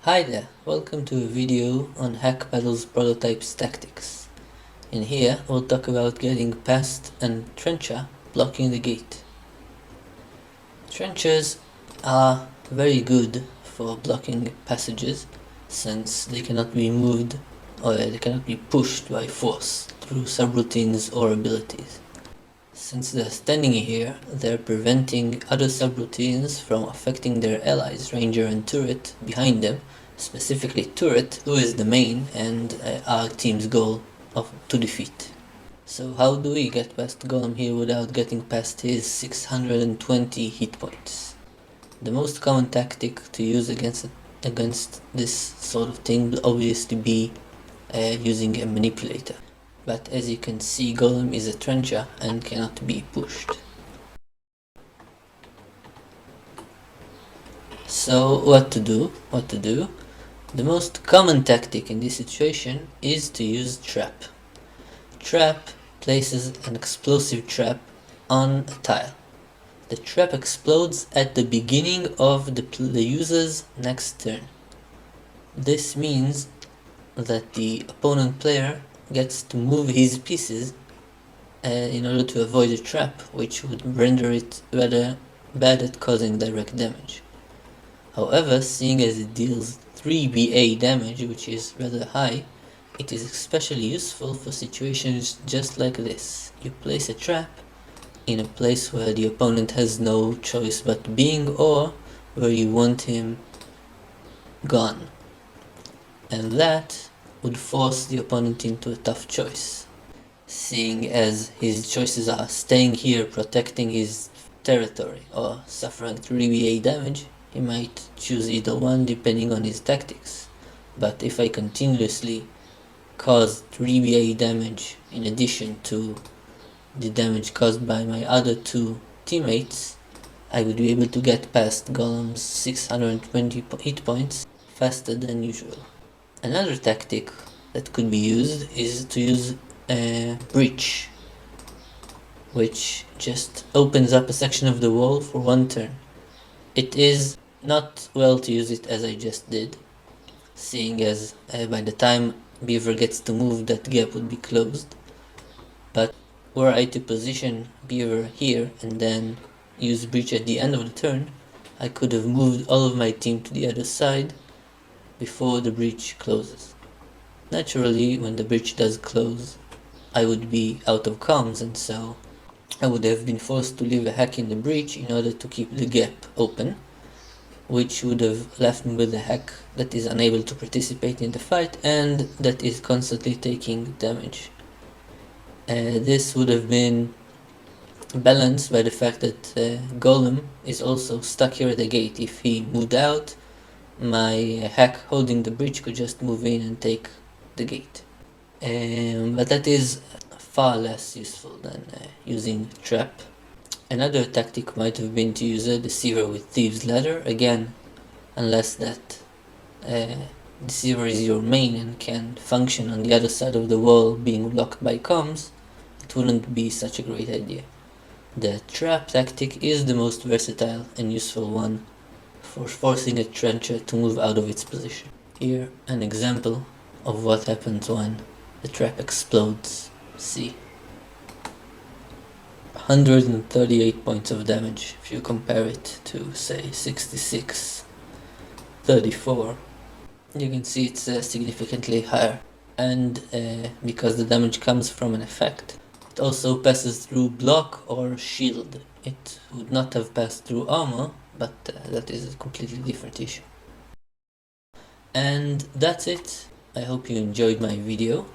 Hi there, welcome to a video on Hack Battle's Prototypes Tactics. In here, we'll talk about getting past and Trencher blocking the gate. Trenchers are very good for blocking passages, since they cannot be moved or they cannot be pushed by force through subroutines or abilities. Since they're standing here, they're preventing other subroutines from affecting their allies, Ranger and Turret, behind them, specifically Turret, who is the main and our team's goal to defeat. So how do we get past Golem here without getting past his 620 hit points? The most common tactic to use against this sort of thing will obviously be using a manipulator. But as you can see, Golem is a trencher and cannot be pushed. So what to do? The most common tactic in this situation is to use Trap. Trap places an explosive trap on a tile. The trap explodes at the beginning of the user's next turn. This means that the opponent player gets to move his pieces in order to avoid a trap, which would render it rather bad at causing direct damage. However, seeing as it deals 3 BA damage, which is rather high, it is especially useful for situations just like this. You place a trap in a place where the opponent has no choice but being, or where you want him gone, and that would force the opponent into a tough choice. Seeing as his choices are staying here protecting his territory or suffering 3 BA damage, he might choose either one depending on his tactics. But if I continuously cause 3 BA damage in addition to the damage caused by my other two teammates, I would be able to get past Golem's 620 hit points faster than usual. Another tactic that could be used is to use a breach, which just opens up a section of the wall for one turn. It is not well to use it as I just did, seeing as by the time Beaver gets to move, that gap would be closed. But were I to position Beaver here and then use breach at the end of the turn, I could have moved all of my team to the other side before the breach closes. Naturally, when the breach does close, I would be out of comms, and so I would have been forced to leave a hack in the breach in order to keep the gap open, which would have left me with a hack that is unable to participate in the fight and that is constantly taking damage. This would have been balanced by the fact that Golem is also stuck here at the gate. If he moved out, my hack holding the breach could just move in and take the gate. But that is far less useful than using Trap. Another tactic might have been to use a Deceiver with Thieves' Ladder, again, unless that Deceiver is your main and can function on the other side of the wall being blocked by comms, it wouldn't be such a great idea. The Trap tactic is the most versatile and useful one for forcing a trencher to move out of its position. Here, an example of what happens when the trap explodes. See, 138 points of damage. If you compare it to, say, 66, 34, you can see it's significantly higher. And because the damage comes from an effect, it also passes through block or shield. It would not have passed through armor, but that is a completely different issue. And that's it. I hope you enjoyed my video.